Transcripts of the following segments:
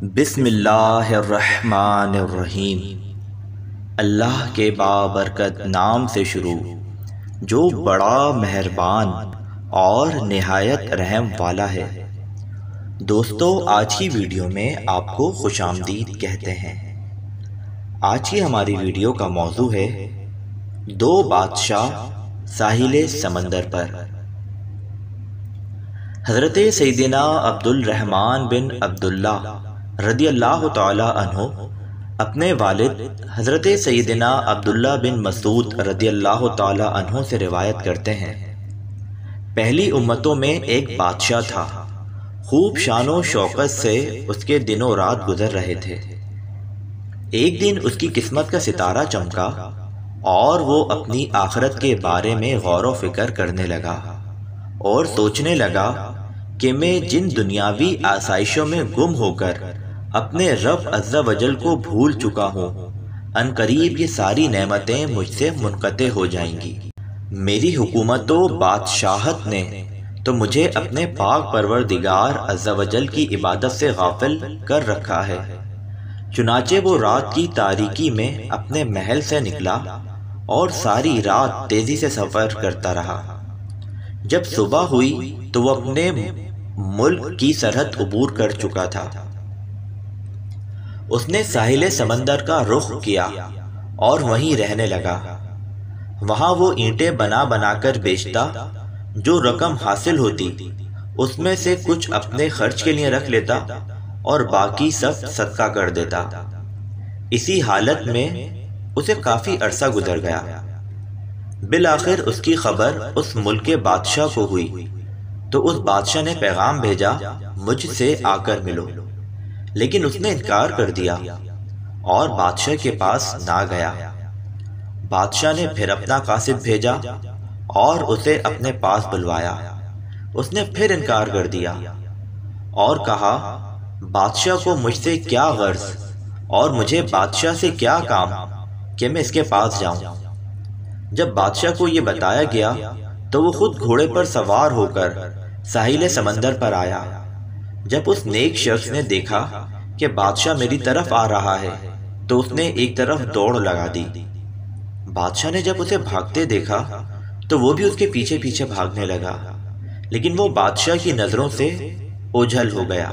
بسم اللہ الرحمن الرحیم۔ اللہ کے بابرکت نام سے شروع جو بڑا مہربان اور نہایت رحم والا ہے۔ دوستو، آج کی ویڈیو میں آپ کو خوش آمدید کہتے ہیں۔ آج کی ہماری ویڈیو کا موضوع ہے دو بادشاہ ساحل سمندر پر۔ حضرت سیدنا عبد الرحمن بن عبداللہ رضی اللہ تعالی عنہ اپنے والد حضرت سیدنا عبداللہ بن مسعود رضی اللہ تعالی عنہ سے روایت کرتے ہیں، پہلی امتوں میں ایک بادشاہ تھا، خوب شان و شوکت سے اس کے دن و رات گزر رہے تھے۔ ایک دن اس کی قسمت کا ستارہ چمکا اور وہ اپنی آخرت کے بارے میں غور و فکر کرنے لگا اور سوچنے لگا کہ میں جن دنیاوی آسائشوں میں گم ہو کر اپنے رب عز و جل کو بھول چکا ہوں، ان قریب یہ ساری نعمتیں مجھ سے منقطع ہو جائیں گی۔ میری حکومت و بادشاہت نے تو مجھے اپنے پاک پروردگار عز و جل کی عبادت سے غافل کر رکھا ہے۔ چنانچہ وہ رات کی تاریکی میں اپنے محل سے نکلا اور ساری رات تیزی سے سفر کرتا رہا۔ جب صبح ہوئی تو وہ اپنے ملک کی سرحد عبور کر چکا تھا۔ اس نے ساحل سمندر کا رخ کیا اور وہیں رہنے لگا۔ وہاں وہ اینٹیں بنا بنا کر بیچتا، جو رقم حاصل ہوتی اس میں سے کچھ اپنے خرچ کے لیے رکھ لیتا اور باقی سب صدقہ کر دیتا۔ اسی حالت میں اسے کافی عرصہ گزر گیا۔ بالآخر اس کی خبر اس ملک کے بادشاہ کو ہوئی تو اس بادشاہ نے پیغام بھیجا، مجھ سے آ کر ملو، لیکن اس نے انکار کر دیا اور بادشاہ کے پاس نہ گیا۔ بادشاہ نے پھر اپنا قاصد بھیجا اور اسے اپنے پاس بلوایا۔ اس نے پھر انکار کر دیا اور کہا، بادشاہ کو مجھ سے کیا غرض اور مجھے بادشاہ سے کیا کام کہ میں اس کے پاس جاؤں۔ جب بادشاہ کو یہ بتایا گیا تو وہ خود گھوڑے پر سوار ہو کر ساحل سمندر پر آیا۔ جب اس نیک شخص نے دیکھا کہ بادشاہ میری طرف آ رہا ہے تو اس نے ایک طرف دوڑ لگا دی۔ بادشاہ نے جب اسے بھاگتے دیکھا تو وہ بھی اس کے پیچھے پیچھے بھاگنے لگا، لیکن وہ بادشاہ کی نظروں سے اوجھل ہو گیا۔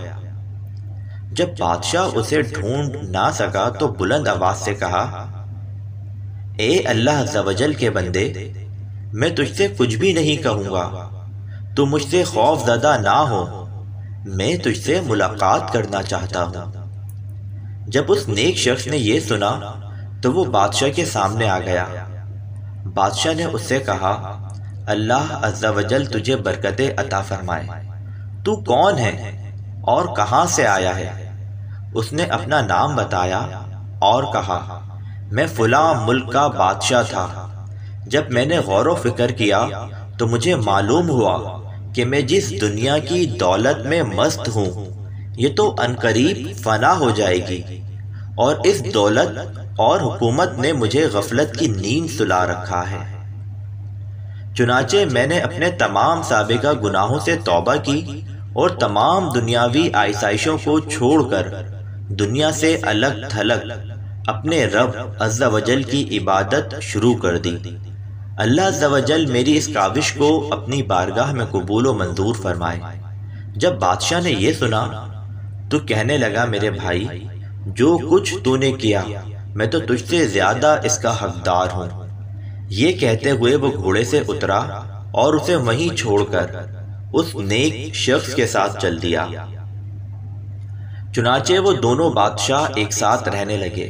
جب بادشاہ اسے ڈھونڈ نہ سکا تو بلند آواز سے کہا، اے اللہ عز و جل کے بندے، میں تجھ سے کچھ بھی نہیں کہوں گا، تو مجھ سے خوف زدہ نہ ہو، میں تجھ سے ملاقات کرنا چاہتا ہوں۔ جب اس نیک شخص نے یہ سنا تو وہ بادشاہ کے سامنے آ گیا۔ بادشاہ نے اس سے کہا، اللہ عز و جل تجھے برکتیں عطا فرمائے، تو کون ہے اور کہاں سے آیا ہے؟ اس نے اپنا نام بتایا اور کہا، میں فلاں ملک کا بادشاہ تھا۔ جب میں نے غور و فکر کیا تو مجھے معلوم ہوا کہ میں جس دنیا کی دولت میں مست ہوں یہ تو عنقریب فنا ہو جائے گی، اور اس دولت اور حکومت نے مجھے غفلت کی نیند سلا رکھا ہے۔ چنانچہ میں نے اپنے تمام سابقہ گناہوں سے توبہ کی اور تمام دنیاوی آسائشوں کو چھوڑ کر دنیا سے الگ تھلگ اپنے رب عز و جل کی عبادت شروع کر دی۔ اللہ عز و جل میری اس کاوش کو اپنی بارگاہ میں قبول و منظور فرمائے۔ جب بادشاہ نے یہ سنا تو کہنے لگا، میرے بھائی، جو کچھ تو نے کیا میں تو تجھ سے زیادہ اس کا حقدار ہوں۔ یہ کہتے ہوئے وہ گھوڑے سے اترا اور اسے وہیں چھوڑ کر اس نیک شخص کے ساتھ چل دیا۔ چنانچہ وہ دونوں بادشاہ ایک ساتھ رہنے لگے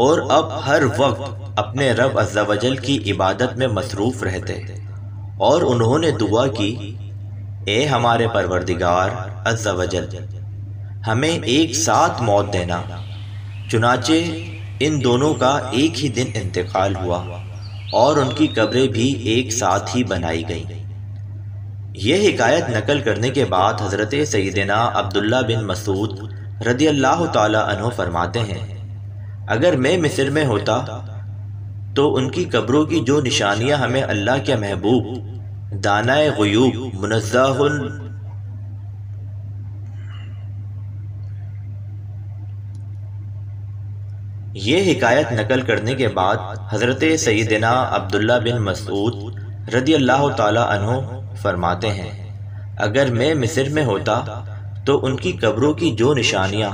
اور اب ہر وقت اپنے رب عز و جل کی عبادت میں مصروف رہتے، اور انہوں نے دعا کی، اے ہمارے پروردگار عز و جل، ہمیں ایک ساتھ موت دینا۔ چنانچہ ان دونوں کا ایک ہی دن انتقال ہوا اور ان کی قبریں بھی ایک ساتھ ہی بنائی گئیں۔ یہ حکایت نقل کرنے کے بعد حضرت سیدنا عبداللہ بن مسعود رضی اللہ تعالی عنہ فرماتے ہیں، اگر میں مصر میں ہوتا تو ان کی قبروں کی جو نشانیاں ہمیں اللہ کے محبوب دانائے غیوب منزہ یہ حکایت نقل کرنے کے بعد حضرت سیدنا عبداللہ بن مسعود رضی اللہ تعالی عنہ فرماتے ہیں، اگر میں مصر میں ہوتا تو ان کی قبروں کی جو نشانیاں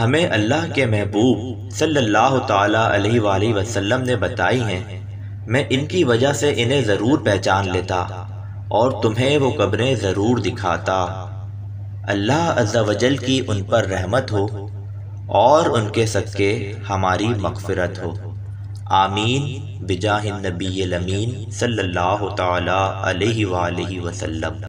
ہمیں اللہ کے محبوب صلی اللہ تعالی علیہ وآلہ وسلم نے بتائی ہیں، میں ان کی وجہ سے انہیں ضرور پہچان لیتا اور تمہیں وہ قبریں ضرور دکھاتا۔ اللہ عز و جل کی ان پر رحمت ہو اور ان کے صدقے ہماری مغفرت ہو، آمین بجاہ النبی الامین صلی اللہ تعالی علیہ وآلہ وسلم۔